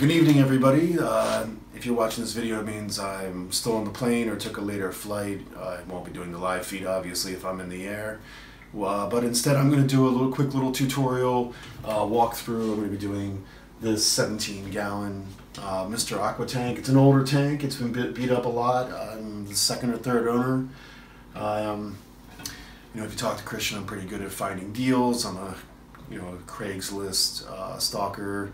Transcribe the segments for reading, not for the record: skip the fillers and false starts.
Good evening, everybody. If you're watching this video, it means I'm still on the plane or took a later flight. I won't be doing the live feed, obviously, if I'm in the air. But instead, I'm going to do a quick little tutorial walkthrough. I'm going to be doing this 17-gallon Mr. Aqua tank. It's an older tank. It's been beat up a lot. I'm the second or third owner. If you talk to Christian, I'm pretty good at finding deals. I'm a Craigslist stalker,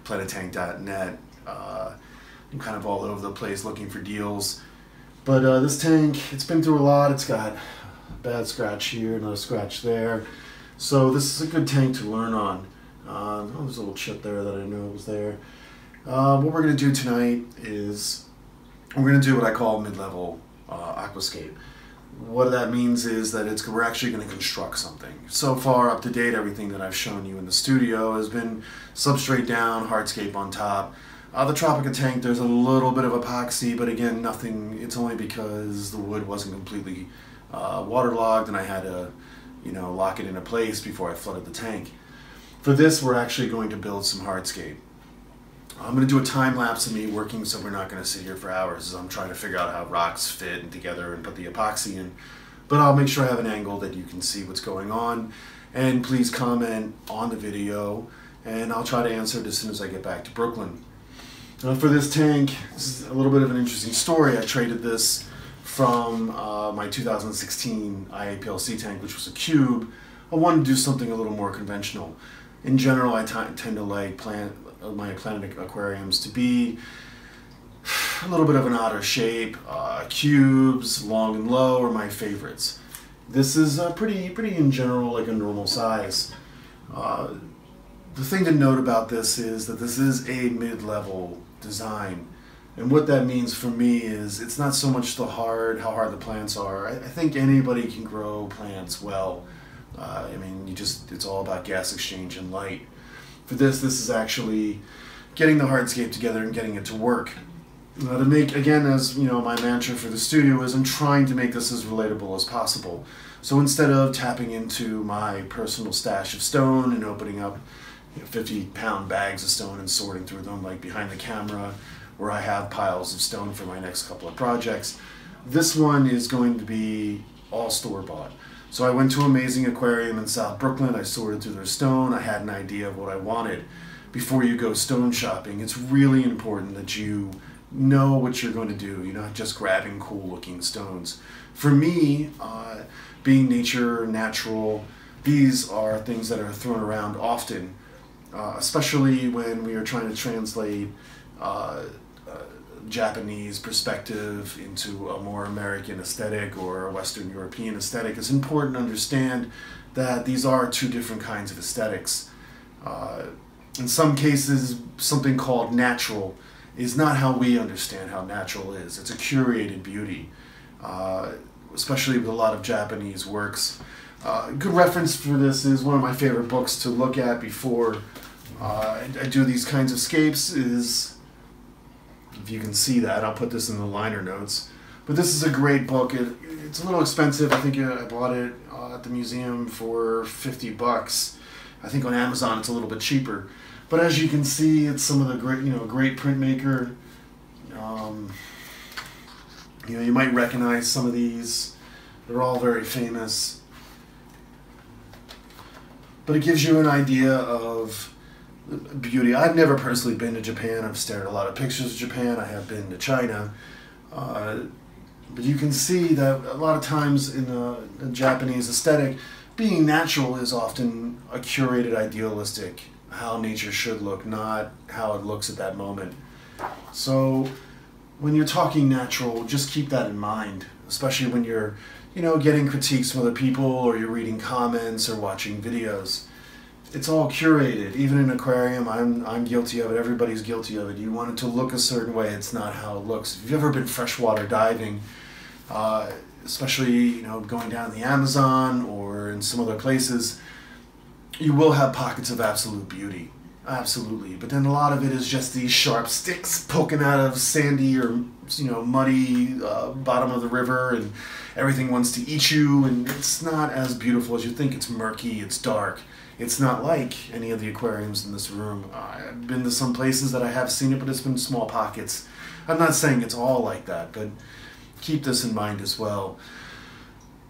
planettank.net. I'm kind of all over the place looking for deals. But this tank, it's been through a lot. It's got a bad scratch here, another scratch there. So this is a good tank to learn on. There's a little chip there that I know was there. What we're going to do tonight is we're going to do what I call mid-level aquascape. What that means is that we're actually going to construct something. So far, up to date, everything that I've shown you in the studio has been substrate down, hardscape on top. The Tropica tank, there's a little bit of epoxy, but again, nothing. It's only because the wood wasn't completely waterlogged and I had to, lock it into place before I flooded the tank. For this, we're actually going to build some hardscape. I'm going to do a time lapse of me working, so we're not going to sit here for hours as I'm trying to figure out how rocks fit together and put the epoxy in. But I'll make sure I have an angle that you can see what's going on. And please comment on the video, and I'll try to answer it as soon as I get back to Brooklyn. For this tank, this is a little bit of an interesting story. I traded this from my 2016 IAPLC tank, which was a cube. I wanted to do something a little more conventional. In general, I tend to like my Planet aquariums to be a little bit of an odder shape. Cubes, long and low are my favorites. This is pretty in general like a normal size. The thing to note about this is that this is a mid-level design, and what that means for me is it's not so much how hard the plants are. I think anybody can grow plants well. It's all about gas exchange and light. For this is actually getting the hardscape together and getting it to work. To make, again, as my mantra for the studio is I'm trying to make this as relatable as possible. So instead of tapping into my personal stash of stone and opening up 50-pound bags of stone and sorting through them like behind the camera where I have piles of stone for my next couple of projects, this one is going to be all store-bought. So I went to Amazing Aquarium in South Brooklyn. I sorted through their stone. I had an idea of what I wanted. Before you go stone shopping, it's really important that you know what you're going to do. You're not just grabbing cool-looking stones. For me, being natural, these are things that are thrown around often, especially when we are trying to translate Japanese perspective into a more American aesthetic or a Western European aesthetic. It's important to understand that these are two different kinds of aesthetics. In some cases, something called natural is not how we understand how natural is. It's a curated beauty, especially with a lot of Japanese works. A good reference for this is one of my favorite books to look at before I do these kinds of scapes is, if you can see that, I'll put this in the liner notes. But this is a great book. It's a little expensive. I think I bought it at the museum for 50 bucks. I think on Amazon it's a little bit cheaper. But as you can see, it's some of the great printmaker. You might recognize some of these. They're all very famous. But it gives you an idea of beauty. I've never personally been to Japan. I've stared at a lot of pictures of Japan. I have been to China. But you can see that a lot of times in the Japanese aesthetic, being natural is often a curated idealistic, how nature should look, not how it looks at that moment. So when you're talking natural, just keep that in mind, especially when you're getting critiques from other people or you're reading comments or watching videos. It's all curated. Even in an aquarium, I'm guilty of it. Everybody's guilty of it. You want it to look a certain way. It's not how it looks. If you've ever been freshwater diving, especially going down the Amazon or in some other places, you will have pockets of absolute beauty. Absolutely. But then a lot of it is just these sharp sticks poking out of sandy or muddy bottom of the river, everything wants to eat you, and it's not as beautiful as you think. It's murky, it's dark. It's not like any of the aquariums in this room. I've been to some places that I have seen it, but it's been small pockets. I'm not saying it's all like that, but keep this in mind as well.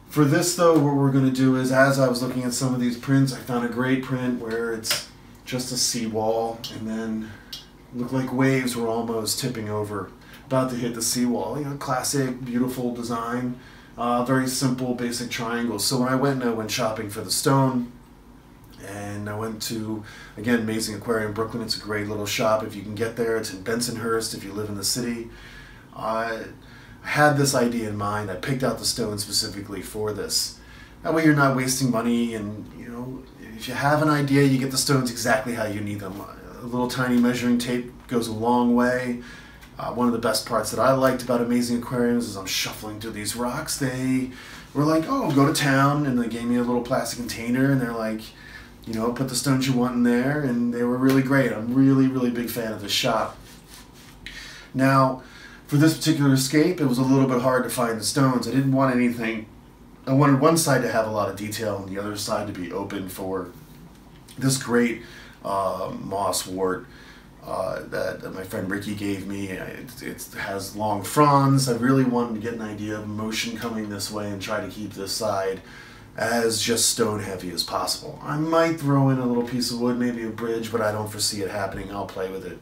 For this though, what we're going to do is, as I was looking at some of these prints, I found a great print where it's just a seawall, and then looked like waves were almost tipping over, about to hit the seawall. You know, classic, beautiful design, very simple, basic triangles. So when I went shopping for the stone, and I went to, again, Amazing Aquarium Brooklyn. It's a great little shop if you can get there. It's in Bensonhurst if you live in the city. I had this idea in mind. I picked out the stone specifically for this. That way you're not wasting money, and you know, if you have an idea, you get the stones exactly how you need them. A little tiny measuring tape goes a long way. One of the best parts that I liked about Amazing Aquariums is I'm shuffling through these rocks. They were like, oh, go to town, and they gave me a little plastic container, and they're like, you know, put the stones you want in there, and they were really great. I'm really, really big fan of this shop. Now, for this particular escape, it was a little bit hard to find the stones. I didn't want anything. I wanted one side to have a lot of detail and the other side to be open for this great moss wort that my friend Ricky gave me. It has long fronds. I really wanted to get an idea of motion coming this way and try to keep this side as just stone heavy as possible. I might throw in a little piece of wood, maybe a bridge, but I don't foresee it happening. I'll play with it.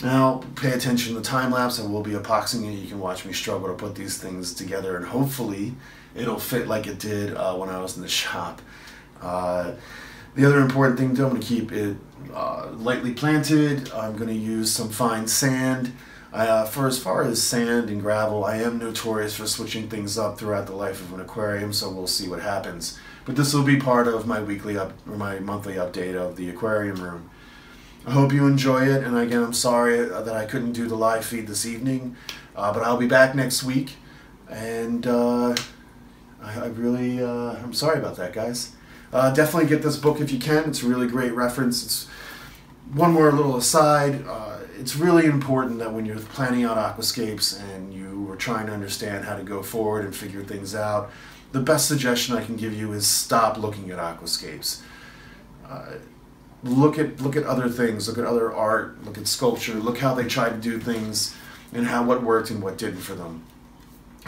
Now, pay attention to the time lapse. I will be epoxying it. You can watch me struggle to put these things together, and hopefully it'll fit like it did when I was in the shop. The other important thing, though, I'm going to keep it lightly planted. I'm going to use some fine sand. For as far as sand and gravel, I am notorious for switching things up throughout the life of an aquarium, so we'll see what happens. But this will be part of my my monthly update of the aquarium room. I hope you enjoy it, and again, I'm sorry that I couldn't do the live feed this evening, but I'll be back next week, and I'm sorry about that, guys. Definitely get this book if you can. It's a really great reference. It's one more little aside. It's really important that when you're planning out aquascapes and you are trying to understand how to go forward and figure things out, the best suggestion I can give you is stop looking at aquascapes. Look at other things. Look at other art. Look at sculpture. Look how they try to do things and what worked and what didn't for them.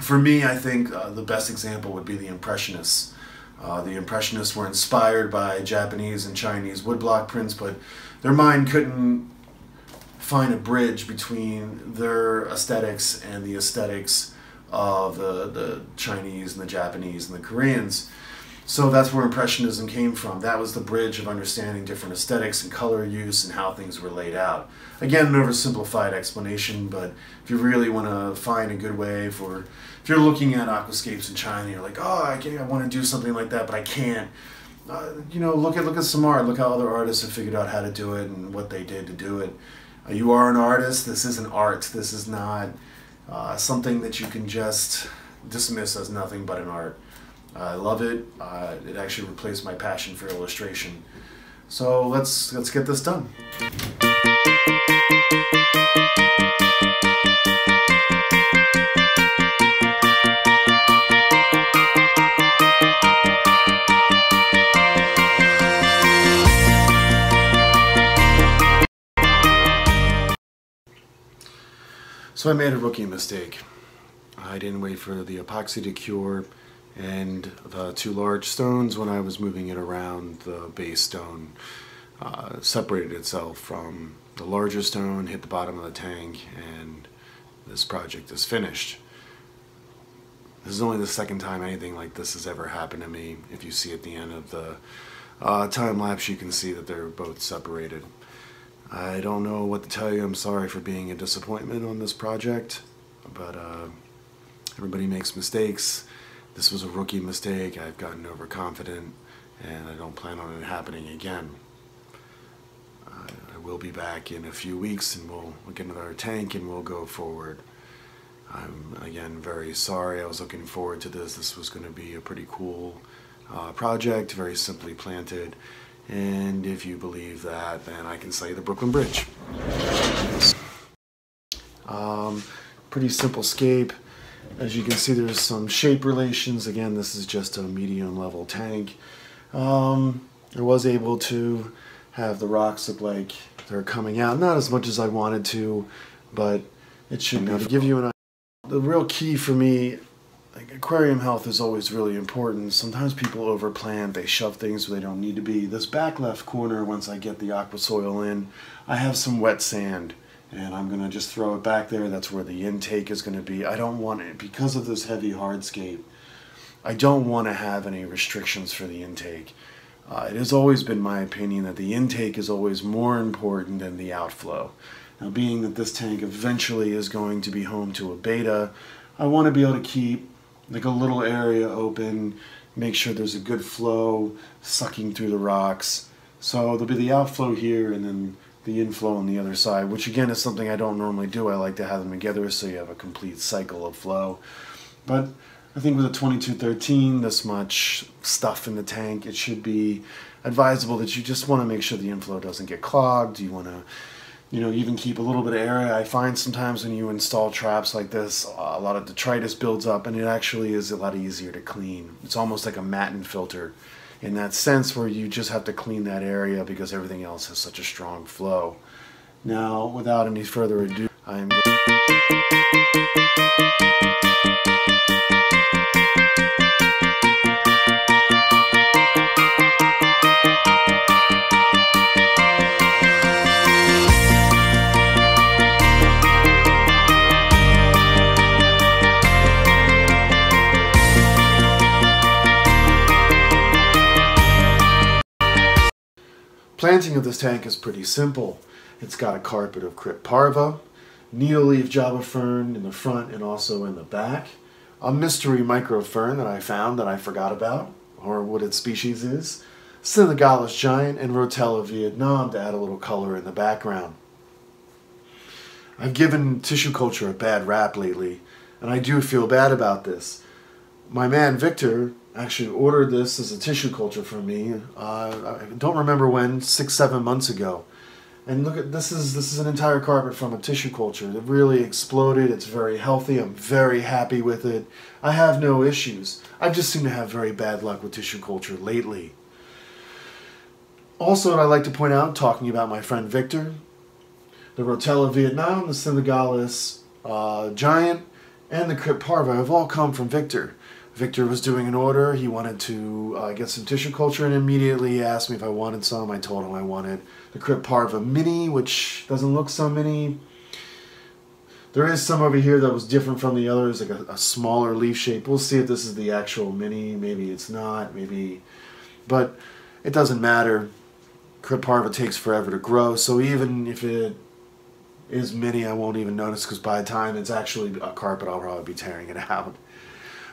For me, I think the best example would be the Impressionists. The Impressionists were inspired by Japanese and Chinese woodblock prints, but their mind couldn't find a bridge between their aesthetics and the aesthetics of the Chinese and the Japanese and the Koreans. So that's where Impressionism came from. That was the bridge of understanding different aesthetics and color use and how things were laid out. Again, an oversimplified explanation, but if you really want to find a good way for, if you're looking at aquascapes in China, you're like, oh, I want to do something like that, but I can't. You know, look at some art. Look how other artists have figured out how to do it and what they did to do it. You are an artist. This is an art. This is not something that you can just dismiss as nothing but an art. I love it. It actually replaced my passion for illustration. So let's get this done. So I made a rookie mistake. I didn't wait for the epoxy to cure, and the two large stones, when I was moving it around, the base stone separated itself from the larger stone, hit the bottom of the tank, and this project is finished. This is only the second time anything like this has ever happened to me. If you see at the end of the time lapse, you can see that they're both separated. I don't know what to tell you. I'm sorry for being a disappointment on this project, but everybody makes mistakes. This was a rookie mistake. I've gotten overconfident, and I don't plan on it happening again. I will be back in a few weeks, and we'll look into our tank, and we'll go forward. I'm, again, very sorry. I was looking forward to this. This was going to be a pretty cool project, very simply planted. And if you believe that, then I can say the Brooklyn Bridge. Pretty simple scape. As you can see, there's some shape relations. Again, this is just a medium level tank. I was able to have the rocks look like they're coming out. Not as much as I wanted to, but it should be. To give you an idea, the real key for me, like, aquarium health is always really important. Sometimes people overplant, they shove things where they don't need to be. This back left corner, once I get the aqua soil in, I have some wet sand, and I'm gonna just throw it back there. That's where the intake is gonna be. I don't want it, because of this heavy hardscape, I don't want to have any restrictions for the intake. It has always been my opinion that the intake is always more important than the outflow. Now, being that this tank eventually is going to be home to a betta, I want to be able to keep like a little area open, make sure there's a good flow sucking through the rocks. So there'll be the outflow here and then the inflow on the other side, which again is something I don't normally do. I like to have them together so you have a complete cycle of flow. But I think with a 2213, this much stuff in the tank, it should be advisable that you just want to make sure the inflow doesn't get clogged. You want to, even keep a little bit of area. I find sometimes when you install traps like this, a lot of detritus builds up, and it actually is a lot easier to clean. It's almost like a matin filter in that sense, where you just have to clean that area because everything else has such a strong flow. Now, without any further ado, I'm Planting of this tank is pretty simple. It's got a carpet of Crypt parva, needle-leaf java fern in the front and also in the back, a mystery microfern that I found that I forgot about, or what its species is, Senegalese giant, and Rotella Vietnam to add a little color in the background. I've given tissue culture a bad rap lately, and I do feel bad about this. My man Victor actually ordered this as a tissue culture from me. I don't remember when, 6-7 months ago. And look at this is an entire carpet from a tissue culture. It really exploded. It's very healthy. I'm very happy with it. I have no issues. I just seem to have very bad luck with tissue culture lately. Also, what I'd like to point out, talking about my friend Victor, the Rotella Vietnam, the Senegalese giant, and the Crypt parva have all come from Victor. Victor was doing an order. He wanted to get some tissue culture, and immediately asked me if I wanted some. I told him I wanted the Crypt parva mini, which doesn't look so mini. There is some over here that was different from the others, like a smaller leaf shape. We'll see if this is the actual mini. Maybe it's not. Maybe, but it doesn't matter. Crypt parva takes forever to grow, so even if it is mini, I won't even notice, because by the time it's actually a carpet, I'll probably be tearing it out.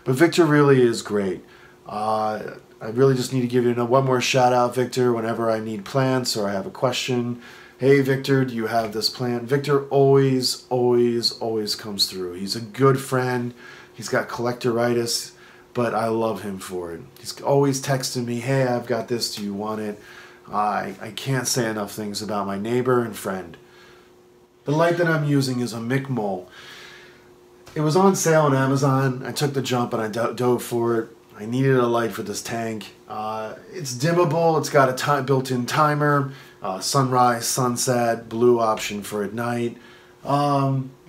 But Victor really is great. I really just need to give you one more shout out, Victor, whenever I need plants or I have a question. Hey, Victor, do you have this plant? Victor always, always, always comes through. He's a good friend. He's got collectoritis, but I love him for it. He's always texting me, hey, I've got this, do you want it? I can't say enough things about my neighbor and friend. The light that I'm using is a Mi'kmaq. It was on sale on Amazon. I took the jump and I dove for it. I needed a light for this tank. It's dimmable. It's got a built-in timer, sunrise, sunset, blue option for at night.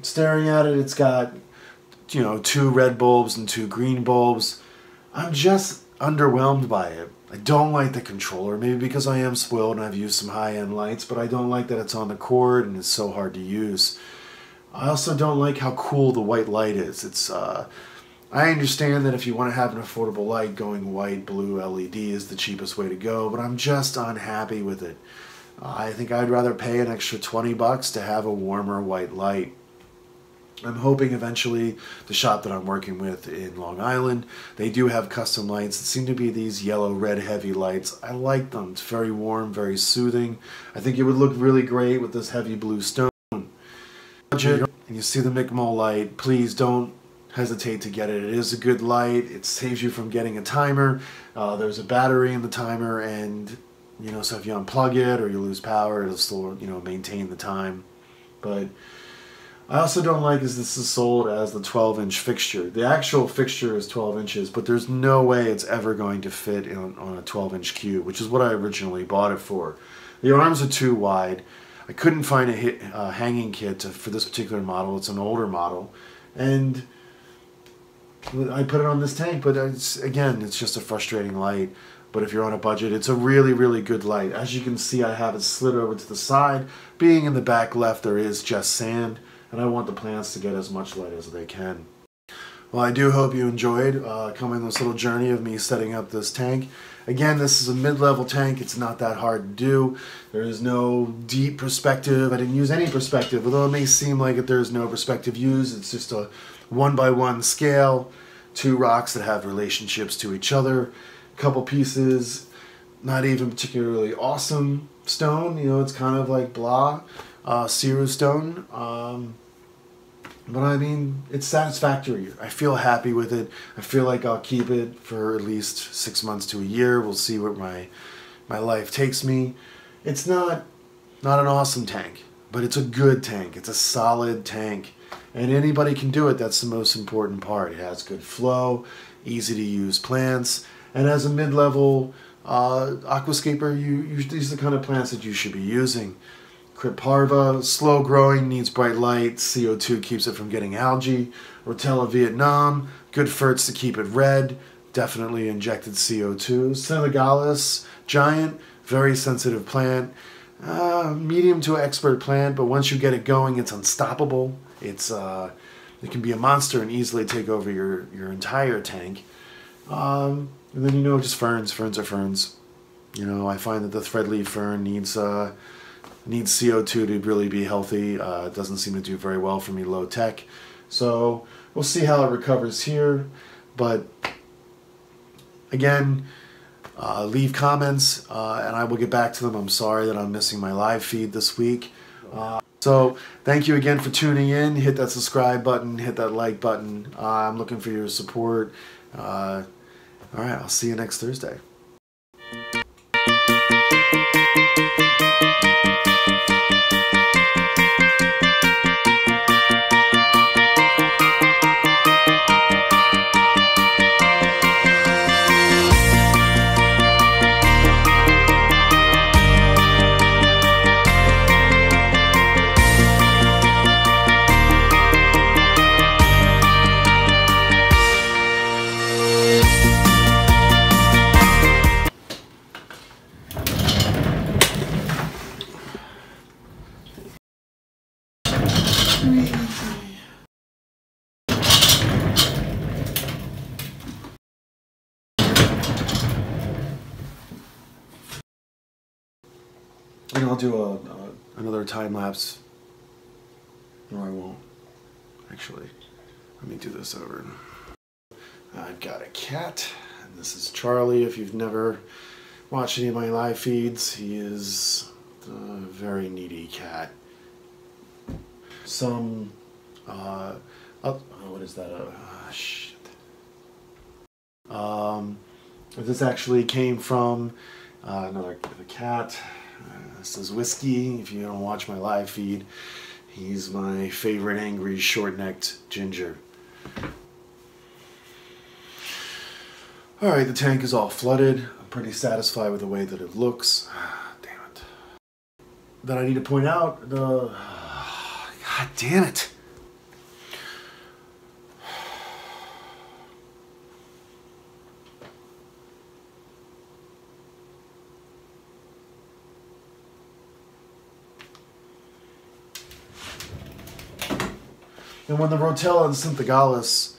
Staring at it, it's got 2 red bulbs and 2 green bulbs. I'm just underwhelmed by it. I don't like the controller, maybe because I am spoiled and I've used some high-end lights, but I don't like that it's on the cord and it's so hard to use. I also don't like how cool the white light is. I understand that if you want to have an affordable light, going white, blue, LED is the cheapest way to go, but I'm just unhappy with it. I think I'd rather pay an extra $20 to have a warmer white light. I'm hoping eventually the shop that I'm working with in Long Island, they do have custom lights. It seem to be these yellow, red, heavy lights. I like them. It's very warm, very soothing. I think it would look really great with this heavy blue stone. And you see the Mi'kmaq light, please don't hesitate to get it. It is a good light. It saves you from getting a timer. There's a battery in the timer, and so if you unplug it or you lose power, it'll still maintain the time. But I also don't like is this is sold as the 12-inch fixture. The actual fixture is 12 inches, but there's no way it's ever going to fit on a 12-inch cube, which is what I originally bought it for. The arms are too wide. I couldn't find a hanging kit for this particular model. It's an older model. And I put it on this tank, but again, it's just a frustrating light. But if you're on a budget, it's a really, really good light. As you can see, I have it slid over to the side. Being in the back left, there is just sand, and I want the plants to get as much light as they can. Well, I do hope you enjoyed coming on this little journey of me setting up this tank. Again, this is a mid-level tank. It's not that hard to do. There is no deep perspective. I didn't use any perspective, although it may seem like there's no perspective used. It's just a 1x1 scale, 2 rocks that have relationships to each other, a couple pieces, not even particularly awesome stone. You know, it's kind of like blah, Siru stone. But I mean, it's satisfactory. I feel happy with it. I feel like I'll keep it for at least 6 months to a year. We'll see where my life takes me. It's not an awesome tank, but it's a good tank. It's a solid tank. And anybody can do it. That's the most important part. It has good flow, easy to use plants. And as a mid-level aquascaper, these are the kind of plants that you should be using. Parva, slow growing, needs bright light, CO2 keeps it from getting algae. Rotella Vietnam, good ferts to keep it red, definitely injected CO2. Senegalis, giant, very sensitive plant. Medium to expert plant, but once you get it going, it's unstoppable. It can be a monster and easily take over your entire tank. And then, you know, just ferns. Ferns are ferns. You know, I find that the threadleaf fern needs CO2 to really be healthy. It doesn't seem to do very well for me low tech. So we'll see how it recovers here. But again, leave comments and I will get back to them. I'm sorry that I'm missing my live feed this week. So thank you again for tuning in. Hit that subscribe button, hit that like button. I'm looking for your support. All right, I'll see you next Thursday. And I'll do another time lapse. No, I won't. Actually, let me do this over. I've got a cat, and this is Charlie. If you've never watched any of my live feeds, he is a very needy cat. Some, what is that? Shit. This actually came from another cat. This is Whiskey. If you don't watch my live feed, he's my favorite angry short-necked ginger. Alright, the tank is all flooded. I'm pretty satisfied with the way that it looks. Damn it. Then I need to point out God damn it. And when the Rotella and Synthogalis,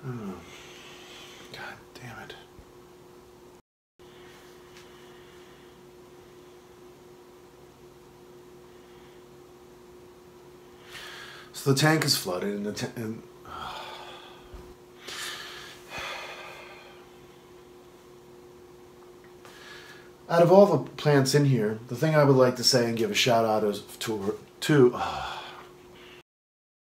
God damn it. So the tank is flooded, and out of all the plants in here, the thing I would like to say and give a shout out is to